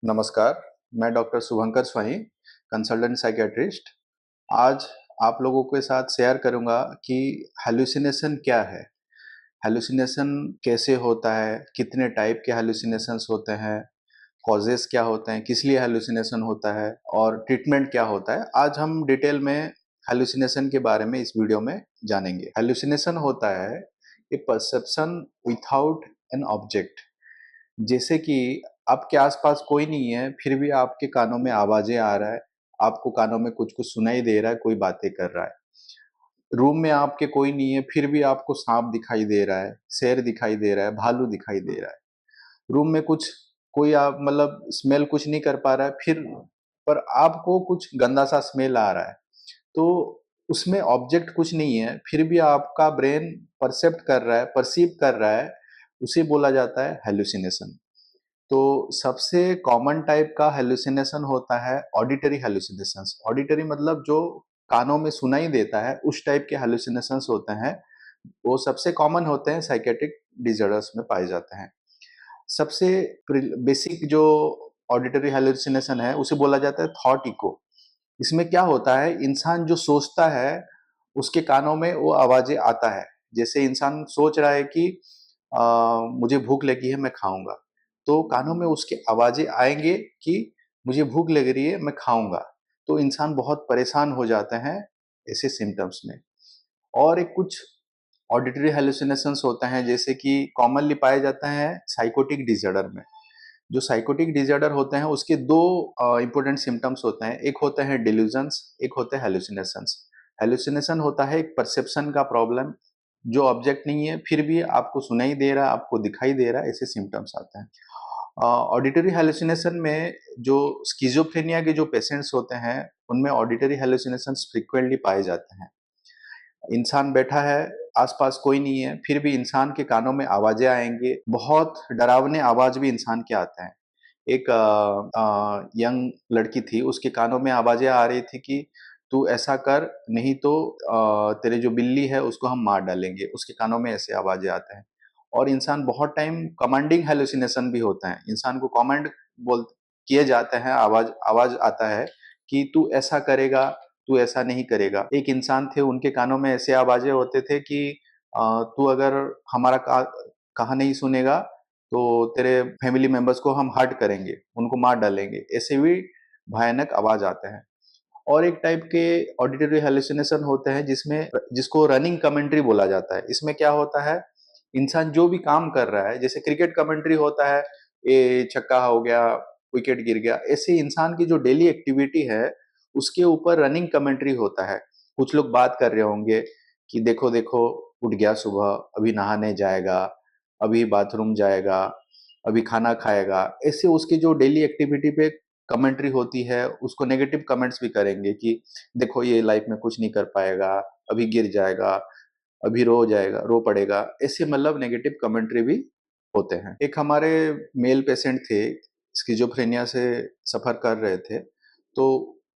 नमस्कार, मैं डॉक्टर शुभंकर स्वाई, consultant psychiatrist. आज आप लोगों के साथ शेयर करूँगा कि हैलुसिनेशन क्या है? हैलुसिनेशन कैसे होता है? कितने टाइप के हैलुसिनेशंस होते हैं? कॉजेज़ क्या होते हैं? किस लिए हैलुसिनेशन होता है? और ट्रीटमेंट क्या होता है? आज हम डिटेल में हैलुसिनेशन के बारे में इस वीडियो में जानेंगे। हैलुसिनेशन होता है ए परसेप्शन विथआउट एन ऑब्जेक्ट। जैसे कि आपके आसपास कोई नहीं है, फिर भी आपके कानों में आवाज़ें आ रहा है, आपको कानों में कुछ-कुछ सुनाई दे रहा है, कोई बातें कर रहा है। रूम में आपके कोई नहीं है, फिर भी आपको साँप दिखाई दे रहा है, शेर दिखाई दे रहा है, भालू दिखाई दे रहा है। रूम में कुछ कोई आप मतलब स्मेल कुछ नहीं कर पा रहा है, फिर पर आपको कुछ गंदा-सा स्मेल आ रहा है। तो उसमें ऑब्जेक्ट कुछ नहीं है, फिर भी आपका ब्रेन परसेप्ट कर रहा है, पर्सीव कर रहा है, उसे बोला जाता है हैलुसिनेशन। तो सबसे कॉमन टाइप का हैलुसिनेशन होता है ऑडिटरी हैलुसिनेशंस। ऑडिटरी मतलब जो कानों में सुनाई देता है, उस टाइप के हैलुसिनेशंस होते हैं। वो सबसे कॉमन होते हैं, साइकियाट्रिक डिसऑर्डर्स में पाए जाते हैं। सबसे बेसिक जो ऑडिटरी हैलुसिनेशन है, उसे बोला जाता है थॉट इको। इसमें क्या होता है, इंसान जो सोचता है, उसके कानों में वो आवाज़ें आता है। जैसे इंसान सोच रहा है कि अ, मुझे भूख लगी है, मैं खाऊँगा। तो कानों में उसकी आवाज़ें आएँगे कि मुझे भूख लग रही है, मैं खाऊँगा। तो इंसान बहुत परेशान हो जाते हैं ऐसे सिम्पटम्स में। और एक कुछ ऑडिटरी हैलुसिनेशंस होते हैं, जैसे कि कॉमनली पाए जाते हैं साइकोटिक डिसऑर्डर में। जो साइकोटिक डिसऑर्डर होते हैं, उसके 2 इम्पोर्टेंट सिम्पटम्स होते हैं। एक होते हैं डिल्यूजन्स, एक होते हैं हैलुसिनेशंस। हैलुसिनेशन होता है एक परसेप्शन का प्रॉब्लम, जो ऑब्जेक्ट नहीं है, फिर भी आपको सुनाई दे रहा है, आपको दिखाई दे रहा है, ऐसे सिम्पटम्स आते हैं। ऑडिटरी हैलुसिनेशन में जो स्किज़ोफ्रेनिया के जो पेशेंट्स होते हैं, उनमें ऑडिटरी हैलुसिनेशंस फ्रीक्वेंटली पाए जाते हैं। इंसान बैठा है, आस-पास कोई नहीं है, फिर भी इंसान के कानों में आवाज़ें आएँगी, बहुत डरावने आवाज़ भी इंसान के आते हैं। एक यंग लड़की थी, उसके कानों में आवाज़ें आ रही थी कि तू ऐसा कर, नहीं तो तेरे जो बिल्ली है उसको हम मार डालेंगे। उसके कानों में ऐसे आवाज़ें आते हैं। और इंसान बहुत टाइम कमांडिंग हैलुसिनेशन भी होता है। इंसान को कमांड बोल किए जाते हैं, आवाज़ आवाज़ आता है कि तू ऐसा करेगा, तू ऐसा नहीं करेगा। एक इंसान थे, उनके कानों में ऐसे आवाज़ें होते थे कि तू अगर हमारा कहा नहीं सुनेगा, तो तेरे फैमिली मेंबर्स को हम हर्ट करेंगे, उनको मार डालेंगे। ऐसे भी भयानक आवाज़ आते हैं। और एक टाइप के ऑडिटरी हैलुसिनेशन होते हैं, जिसको रनिंग कमेंट्री बोला जाता है। इसमें क्या होता है, इंसान जो भी काम कर रहा है, जैसे क्रिकेट कमेंट्री होता है, ये छक्का हो गया, विकेट गिर गया, ऐसे इंसान की जो डेली एक्टिविटी है, उसके ऊपर रनिंग कमेंट्री होता है। कुछ लोग बात कर रहे होंगे कि देखो देखो, उठ गया सुबह, अभी नहाने जाएगा, अभी बाथरूम जाएगा, अभी खाना खाएगा। ऐसे उसकी जो डेली एक्टिविटी पे कमेंट्री होती है, उसको नेगेटिव कमेंट्स भी करेंगे कि देखो ये लाइफ में कुछ नहीं कर पाएगा, अभी गिर जाएगा, अभी रो जाएगा, रो पड़ेगा। ऐसे मतलब नेगेटिव कमेंट्री भी होते हैं। एक हमारे मेल पेशेंट थे, स्किज़ोफ्रेनिया से सफ़र कर रहे थे, तो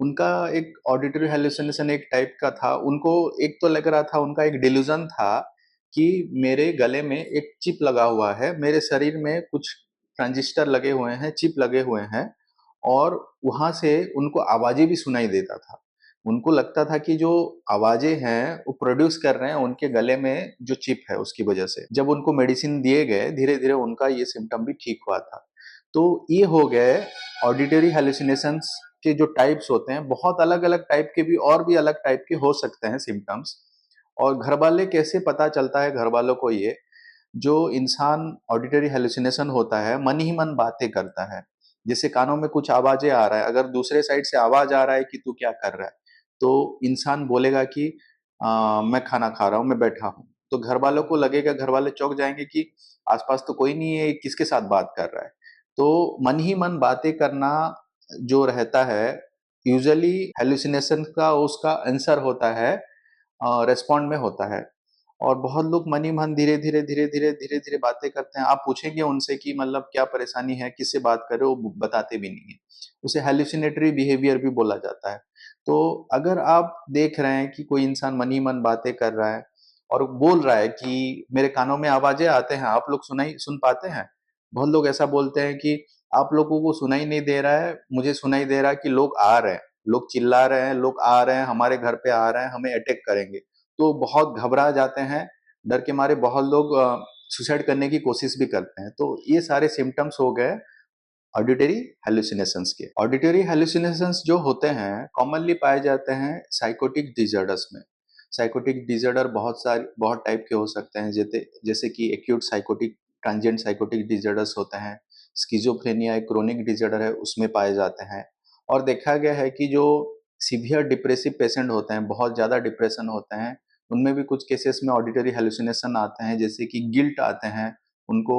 उनका एक ऑडिटरी हैलुसिनेशन एक टाइप का था। उनको एक तो लग रहा था, उनका एक डिल्यूज़न था कि मेरे गले में एक चिप लगा हुआ है, मेरे शरीर में कुछ ट्रांजिस्टर लगे हुए हैं, चिप लगे हुए हैं, और वहाँ से उनको आवाज़ें भी सुनाई देता था। उनको लगता था कि जो आवाज़ें हैं, वो प्रोड्यूस कर रहे हैं उनके गले में जो चिप है, उसकी वजह से। जब उनको मेडिसिन दिए गए, धीरे-धीरे उनका ये सिम्पटम भी ठीक हुआ था। तो ये हो गए ऑडिटरी हैलुसिनेशंस के जो टाइप्स होते हैं। बहुत अलग-अलग टाइप के भी, और भी अलग टाइप के हो सकते हैं सिम्पटम्स। और घरवाले कैसे पता चलता है घरवालों को ये, जो इंसान ऑडिटरी हैलुसिनेशन होता है, मन ही मन बातें करता है। जैसे कानों में कुछ आवाज़ें आ रहा है, अगर दूसरे साइड से आवाज़ आ रहा है कि तू क्या कर रहा है? तो इंसान बोलेगा कि मैं खाना खा रहा हूँ, मैं बैठा हूँ। तो घरवालों को लगेगा, घरवाले चौंक जाएँगे कि आस-पास तो कोई नहीं है, ये किसके साथ बात कर रहा है? तो मन ही मन बातें करना जो रहता है, यूजुअली हैलुसिनेशन का उसका आंसर होता है, रिस्पॉन्ड में होता है। और बहुत लोग मन ही मन धीरे-धीरे, धीरे-धीरे, धीरे-धीरे बातें करते हैं। आप पूछेंगे उनसे कि मतलब क्या परेशानी है, किससे बात कर रहे हो? वो बताते भी नहीं हैं। उसे हैलुसिनेटरी बिहेवियर भी बोला जाता है। तो अगर आप देख रहे हैं कि कोई इंसान मन ही मन बातें कर रहा है और बोल रहा है कि मेरे कानों में आवाज़ें आते हैं, आप लोग सुनाई सुन पाते हैं? बहुत लोग ऐसा बोलते हैं कि आप लोगों को सुनाई नहीं दे रहा है, मुझे सुनाई दे रहा है कि लोग आ रहे हैं, लोग चिल्ला रहे हैं, लोग आ रहे हैं, हमारे घर पे आ रहे हैं, हमें अटैक करेंगे। तो बहुत घबरा जाते हैं, डर के मारे बहुत लोग सुसाइड करने की कोशिश भी करते हैं। तो ये सारे सिम्टम्स हो गए ऑडिटरी हेलुसिनेशंस के। ऑडिटरी हेलुसिनेशंस जो होते हैं कॉमनली पाए जाते हैं साइकोटिक डिसऑर्डर्स में। साइकोटिक डिसऑर्डर बहुत टाइप के हो सकते हैं, जैसे जैसे कि acute psychotic, transient psychotic disorders होते हैं। स्किज़ोफ्रेनिया एक क्रोनिक डिसऑर्डर है, उसमें पाए जाते हैं। और देखा गया है कि जो सीवियर डिप्रेसिव पेशेंट होते हैं, बहुत ज़्यादा डिप्रेशन होते हैं, उनमें भी कुछ केसेस में ऑडिटरी हेलुसिनेशन आते हैं, जैसे कि गिल्ट आते हैं उनको।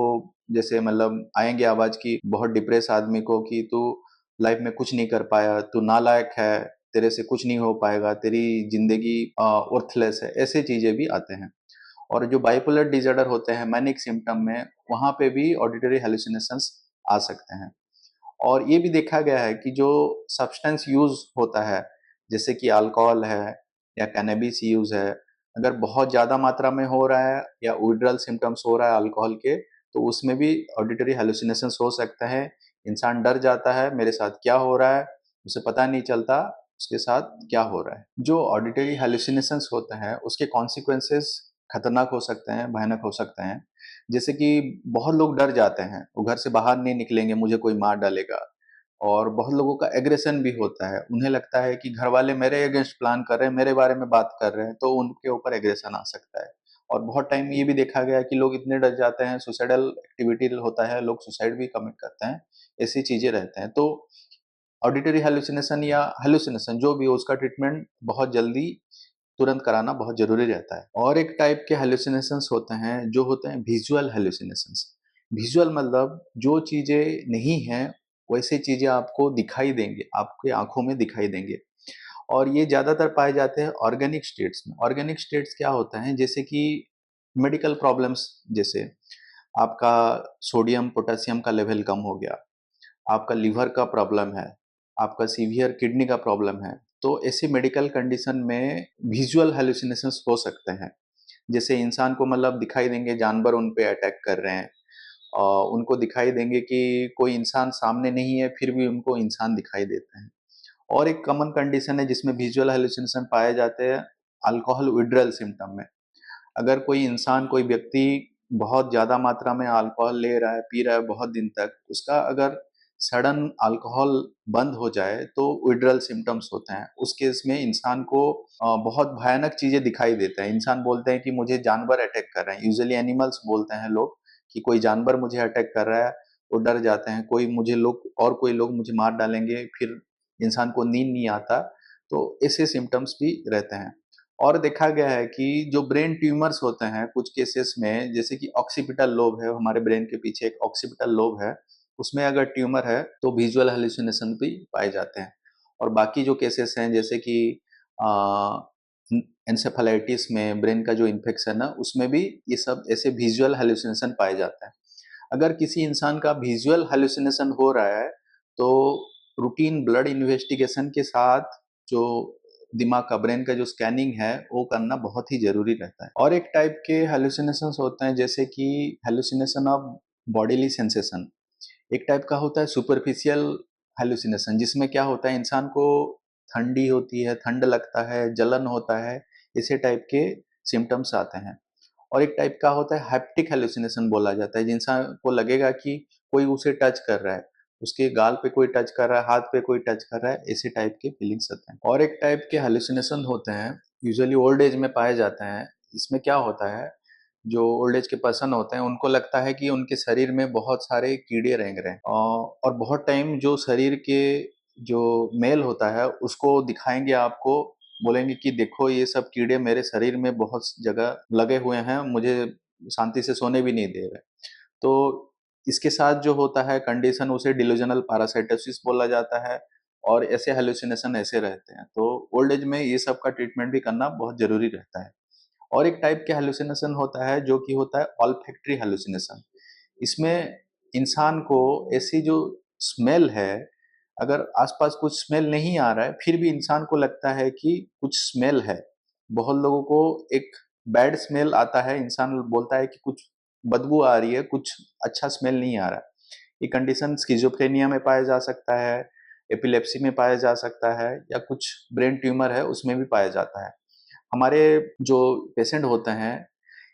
जैसे मतलब आएंगे आवाज की बहुत डिप्रेस आदमी को कि तू लाइफ में कुछ नहीं कर पाया, तू नालायक है, तेरे से कुछ नहीं हो पाएगा, तेरी जिंदगी वर्थलेस है, ऐसे चीजें भी आते हैं। और जो बाइपोलर डिसऑर्डर होते हैं मैनिक सिम्टम में, वहां पे भी ऑडिटरी हेलुसिनेशंस आ सकते हैं। और ये भी देखा गया है कि जो सब्सटेंस यूज होता है, जैसे कि अल्कोहल है या कैनबिस यूज है, अगर बहुत ज़्यादा मात्रा में हो रहा है या विड्रल सिम्टम्स हो रहा है अल्कोहल के, तो उसमें भी ऑडिटरी हेलुसिनेशंस हो सकता है। इंसान डर जाता है, मेरे साथ क्या हो रहा है, उसे पता नहीं चलता उसके साथ क्या हो रहा है। जो ऑडिटरी हेलुसिनेशंस होते हैं उसके कॉन्सिक्वेंसेस खतरनाक हो सकते हैं, भयानक हो सकते हैं। जैसे कि बहुत लोग डर जाते हैं, वो घर से बाहर नहीं निकलेंगे, मुझे कोई मार डालेगा। और बहुत लोगों का एग्रेशन भी होता है, उन्हें लगता है कि घर वाले मेरे अगेंस्ट प्लान कर रहे हैं, मेरे बारे में बात कर रहे हैं, तो उनके ऊपर एग्रेशन आ सकता है। और बहुत टाइम ये भी देखा गया है कि लोग इतने डर जाते हैं, सुसाइडल एक्टिविटी होता है, लोग सुसाइड भी कमिट करते हैं, ऐसी चीजें रहते हैं। तो ऑडिटरी हेलुसिनेशन या हेलुसिनेशन जो भी हो, उसका ट्रीटमेंट बहुत जल्दी तुरंत कराना बहुत जरूरी रहता है। और एक टाइप के हेलुसिनेशंस होते हैं जो होते हैं विजुअल हेलुसिनेशंस। विजुअल मतलब जो चीजें नहीं हैं वैसे चीजें आपको दिखाई देंगे, आपके आंखों में दिखाई देंगे। और ये ज्यादातर पाए जाते हैं ऑर्गेनिक स्टेट्स में। ऑर्गेनिक स्टेट्स क्या होता है, जैसे कि मेडिकल प्रॉब्लम्स, जैसे आपका सोडियम पोटेशियम का लेवल कम हो गया, आपका लीवर का प्रॉब्लम है, आपका सीवियर किडनी का प्रॉब्लम है, तो ऐसी मेडिकल कंडीशन में विजुअल हेलुसिनेशंस हो सकते हैं। जैसे इंसान को मतलब दिखाई देंगे जानवर उन पे अटैक कर रहे हैं, उनको दिखाई देंगे कि कोई इंसान सामने नहीं है, फिर भी उनको इंसान दिखाई देते हैं। और एक कॉमन कंडीशन है जिसमें विजुअल हेलुसिनेशन पाए जाते हैं, अल्कोहल विड्रल सिम्टम में। अगर कोई इंसान, कोई व्यक्ति बहुत ज़्यादा मात्रा में अल्कोहल ले रहा है, पी रहा है बहुत दिन तक, उसका अगर सडन अल्कोहल बंद हो जाए तो विड्रल सिम्टम्स होते हैं। उस केस में इंसान को बहुत भयानक चीज़ें दिखाई देता है। इंसान बोलते हैं कि मुझे जानवर अटैक कर रहे हैं, यूजुअली एनिमल्स बोलते हैं लोग कि कोई जानवर मुझे अटैक कर रहा है, वो डर जाते हैं, कोई मुझे लोग और कोई लोग मुझे मार डालेंगे, फिर इंसान को नींद नहीं आता। तो ऐसे सिम्टम्स भी रहते हैं। और देखा गया है कि जो ब्रेन ट्यूमर्स होते हैं कुछ केसेस में, जैसे कि ऑक्सीपिटल लोब है, हमारे ब्रेन के पीछे एक ऑक्सीपिटल लोब है, उसमें अगर ट्यूमर है तो विजुअल हेलुसिनेशन भी पाए जाते हैं। और बाकी जो केसेस हैं जैसे कि एंसेफेलाइटिस में ब्रेन का जो इन्फेक्शन है, उसमें भी ये सब ऐसे विजुअल हेलुसिनेशन पाए जाते हैं। अगर किसी इंसान का विजुअल हेलुसिनेशन हो रहा है तो रूटीन ब्लड इन्वेस्टिगेशन के साथ जो दिमाग का, ब्रेन का जो स्कैनिंग है वो करना बहुत ही जरूरी रहता है। और एक टाइप के हेलुसिनेशंस होते हैं जैसे कि हेलुसिनेशन ऑफ बॉडीली सेंसेशन। एक टाइप का होता है सुपरफिशियल हेलुसिनेशन, जिसमें क्या होता है इंसान को ठंडी होती है, ठंड लगता है, जलन होता है, इसे टाइप के सिम्टम्स आते हैं। और एक टाइप का होता है हैप्टिक हेलुसिनेशन बोला जाता है, इंसान को लगेगा कि कोई उसे टच कर रहा है, उसके गाल पे कोई टच कर रहा है, हाथ पे कोई टच कर रहा है, ऐसे टाइप के फीलिंग्स होते हैं। और एक टाइप के हेलुसिनेशन होते हैं, यूजुअली ओल्ड एज में पाए जाते हैं। इसमें क्या होता है, जो ओल्ड एज के पर्सन होते हैं उनको लगता है कि उनके शरीर में बहुत सारे कीड़े रेंग रहे हैं, और बहुत टाइम जो शरीर के जो मेल होता है उसको दिखाएंगे आपको, बोलेंगे कि देखो ये सब कीड़े मेरे शरीर में बहुत जगह लगे हुए हैं, मुझे शांति से सोने भी नहीं दे रहे। तो इसके साथ जो होता है कंडीशन, उसे डिल्यूजनल पैरासाइटोसिस बोला जाता है। और ऐसे हेलुसिनेशन ऐसे रहते हैं, तो ओल्ड एज में ये सब का ट्रीटमेंट भी करना बहुत जरूरी रहता है। और एक टाइप के हेलुसिनेशन होता है जो कि होता है ऑल्फैक्टरी हेलुसिनेशन। इसमें इंसान को ऐसी जो स्मेल है, अगर आसपास कुछ स्मेल नहीं आ रहा है फिर भी इंसान को लगता है कि कुछ स्मेल है। बहुत लोगों को एक बैड स्मेल आता है, इंसान बोलता है कि कुछ बदबू आ रही है, कुछ अच्छा स्मेल नहीं आ रहा है। ये कंडीशन स्किज़ोफ्रेनिया में पाया जा सकता है, एपिलेप्सी में पाया जा सकता है या कुछ ब्रेन ट्यूमर है उसमें भी पाया जाता है। हमारे जो पेशेंट होते हैं,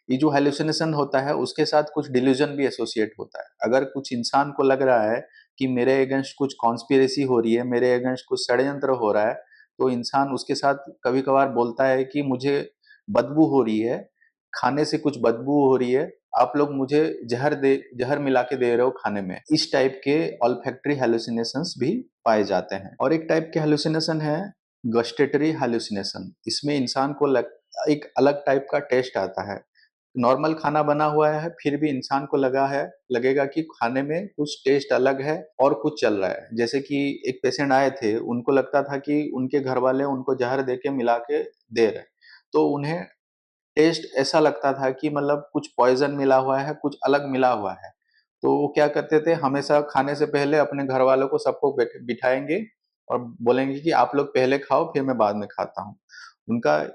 ये जो हैलुसिनेशन होता है उसके साथ कुछ डिल्यूजन भी एसोसिएट होता है। अगर कुछ इंसान को लग रहा है कि मेरे अगेंस्ट कुछ कॉन्स्पिरेसी हो रही है, मेरे अगेंस्ट कुछ षड्यंत्र हो रहा है, तो इंसान उसके साथ कभी-कभार बोलता है कि मुझे बदबू हो रही है, खाने से कुछ बदबू हो रही है, आप लोग मुझे ज़हर मिला के दे रहे हो खाने में। इस टाइप के ऑल्फैक्टरी हैलुसिनेशंस भी पाए जाते हैं। और एक टाइप के हैलुसिनेशन है गस्टेटरी हैलुसिनेशन। इसमें इंसान को एक अलग टाइप का टेस्ट आता है। नॉर्मल खाना बना हुआ है, फिर भी इंसान को लगेगा कि खाने में कुछ टेस्ट अलग है और कुछ चल रहा है। जैसे कि एक पेशेंट आए थे, उनको लगता था कि उनके घरवाले उनको ज़हर दे के मिला के दे रहे हैं। तो उन्हें टेस्ट ऐसा लगता था कि मतलब कुछ पॉइज़न मिला हुआ है, कुछ अलग मिला हुआ है। तो वो क्या करते थे, हमेशा खाने से पहले अपने घरवालों को सबको बिठाएँगे और बोलेंगे कि आप लोग पहले खाओ, फिर मैं बाद में खाता हूँ। उनका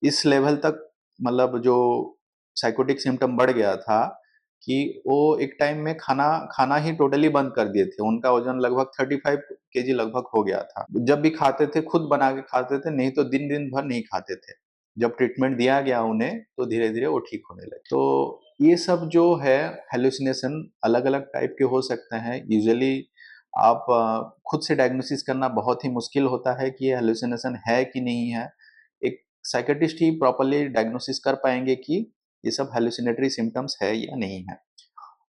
इस लेवल तक मतलब जो साइकोटिक सिम्पटम बढ़ गया था कि वो एक टाइम में खाना खाना ही टोटली बंद कर दिए थे। उनका वज़न लगभग 35 केजी लगभग हो गया था। जब भी खाते थे, खुद बना के खाते थे, नहीं तो दिन-दिन भर नहीं खाते थे। जब ट्रीटमेंट दिया गया उन्हें, तो धीरे-धीरे वो ठीक होने लगे। तो ये सब जो है हैलुसिनेशन अलग-अलग टाइप के हो सकते हैं। यूजुअली आप खुद से डायग्नोसिस करना बहुत ही मुश्किल होता है कि ये हैलुसिनेशन है कि नहीं है। एक साइकियाट्रिस्ट ही प्रॉपर्ली डायग्नोसिस कर पाएँगे कि ये सब हैलुसिनेटरी सिम्पटम्स है या नहीं है।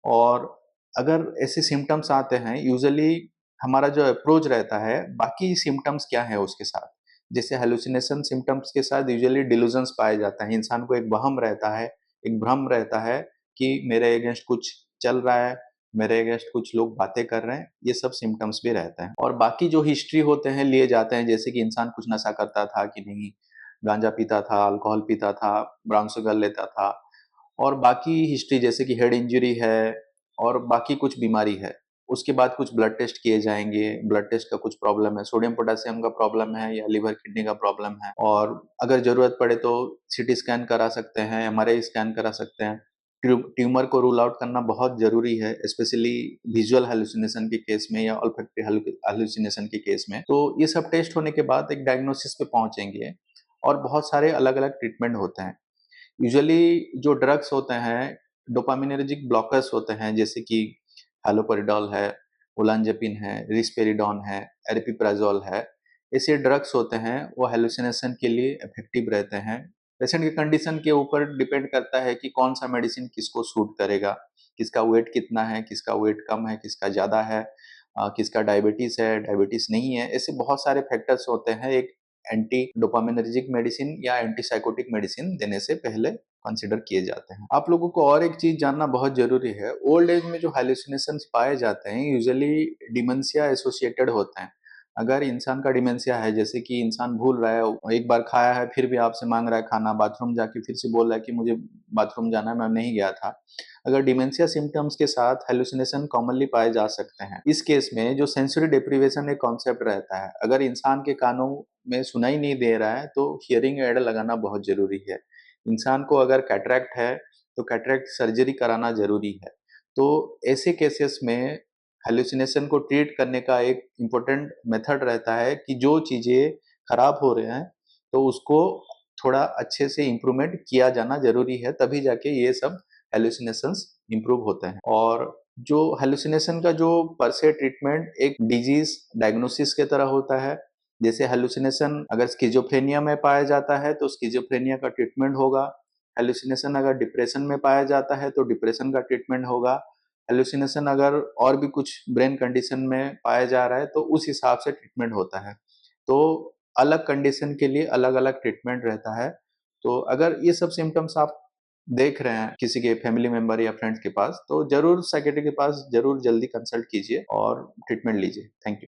और अगर ऐसे सिम्पटम्स आते हैं, यूजुअली हमारा जो अप्रोच रहता है, बाकी सिम्पटम्स क्या है उसके साथ। जैसे हैलुसिनेशन सिम्पटम्स के साथ यूजुअली डिल्यूजन्स पाए जाते हैं। इंसान को एक वहम रहता है, एक भ्रम रहता है कि मेरे अगेंस्ट कुछ चल रहा है, मेरे अगेंस्ट कुछ लोग बातें कर रहे हैं, ये सब सिम्पटम्स भी रहते हैं। और बाकी जो हिस्ट्री होते हैं, लिए जाते हैं, जैसे कि इंसान कुछ नशा करता था कि नहीं, गांजा पीता था, अल्कोहल पीता था, ब्राउन शुगर लेता था, और बाकी हिस्ट्री जैसे कि हेड इंजरी है और बाकी कुछ बीमारी है। उसके बाद कुछ ब्लड टेस्ट किए जाएँगे, ब्लड टेस्ट का कुछ प्रॉब्लम है, सोडियम पोटेशियम का प्रॉब्लम है या लिवर किडनी का प्रॉब्लम है, और अगर ज़रूरत पड़े तो सीटी स्कैन करा सकते हैं, एमआरआई स्कैन करा सकते हैं। ट्यूमर को रूल आउट करना बहुत ज़रूरी है, स्पेशली विजुअल हैलुसिनेशन के केस में या ऑल्फैक्टरी हैलुसिनेशन के केस में। तो ये सब टेस्ट होने के बाद एक डायग्नोसिस पे पहुँचेंगे और बहुत सारे अलग-अलग ट्रीटमेंट होते हैं। यूजुअली जो ड्रग्स होते हैं, डोपामिनर्जिक ब्लॉकर्स होते हैं, जैसे कि हैलोपेरिडोल है, ओलांज़ेपिन है, रिस्पेरिडोन है, एरिपीप्राज़ोल है। ऐसे ड्रग्स होते हैं, वो हैलुसिनेशन के लिए इफ़ेक्टिव रहते हैं। पेशेंट की कंडीशन के ऊपर डिपेंड करता है कि कौन-सा मेडिसिन किसको सूट करेगा, किसका वेट कितना है, किसका वेट कम है, किसका ज़्यादा है, किसका डायबिटीज़ है, डायबिटीज़ नहीं है। ऐसे बहुत सारे फैक्टर्स होते हैं एक एंटी डोपामिनर्जिक मेडिसिन या एंटीसाइकोटिक मेडिसिन देने से पहले कंसीडर किए जाते हैं। आप लोगों को और एक चीज़ जानना बहुत ज़रूरी है, ओल्ड एज में जो हैलुसिनेशंस पाए जाते हैं, यूजुअली डिमेंशिया एसोसिएटेड होते हैं। अगर इंसान का डिमेंशिया है, जैसे कि इंसान भूल रहा है, एक बार खाया है, फिर भी आपसे माँग रहा है खाना, बाथरूम जाके फिर से बोल रहा है कि मुझे बाथरूम जाना है, मैं नहीं गया था। अगर डिमेंशिया सिम्पटम्स के साथ हैलुसिनेशन कॉमनली पाए जा सकते हैं। इस केस में जो सेंसरी डेप्रिवेशन एक कॉन्सेप्ट रहता है, अगर इंसान के कानों में सुनाई नहीं दे रहा है, तो हियरिंग एड लगाना बहुत ज़रूरी है। इंसान को अगर कैटरैक्ट है, तो कैटरैक्ट सर्जरी कराना ज़रूरी है। तो ऐसे केसेस में हैलुसिनेशन को ट्रीट करने का एक इम्पोर्टेंट मेथड रहता है कि जो चीज़ें खराब हो रहे हैं, तो उसको थोड़ा अच्छे से इम्प्रूवमेंट किया जाना ज़रूरी है, तभी जाके ये सब हैलुसिनेशंस इम्प्रूव होते हैं। और जो हैलुसिनेशन का जो पर से ट्रीटमेंट एक डिजीज़ डायग्नोसिस के तरह होता है। जैसे हैलुसिनेशन अगर स्किज़ोफ्रेनिया में पाया जाता है, तो स्किज़ोफ्रेनिया का ट्रीटमेंट होगा। हैलुसिनेशन अगर डिप्रेशन में पाया जाता है, तो डिप्रेशन का ट्रीटमेंट होगा। हैलुसिनेशन अगर और भी कुछ ब्रेन कंडीशन में पाया जा रहा है, तो उस हिसाब से ट्रीटमेंट होता है। तो अलग कंडीशन के लिए अलग-अलग ट्रीटमेंट रहता है। तो अगर ये सब सिम्पटम्स आप देख रहे हैं किसी के फैमिली मेंबर या फ्रेंड्स के पास, तो ज़रूर साइकियाट्रिस्ट के पास ज़रूर जल्दी कंसल्ट कीजिए और ट्रीटमेंट लीजिए। Thank you.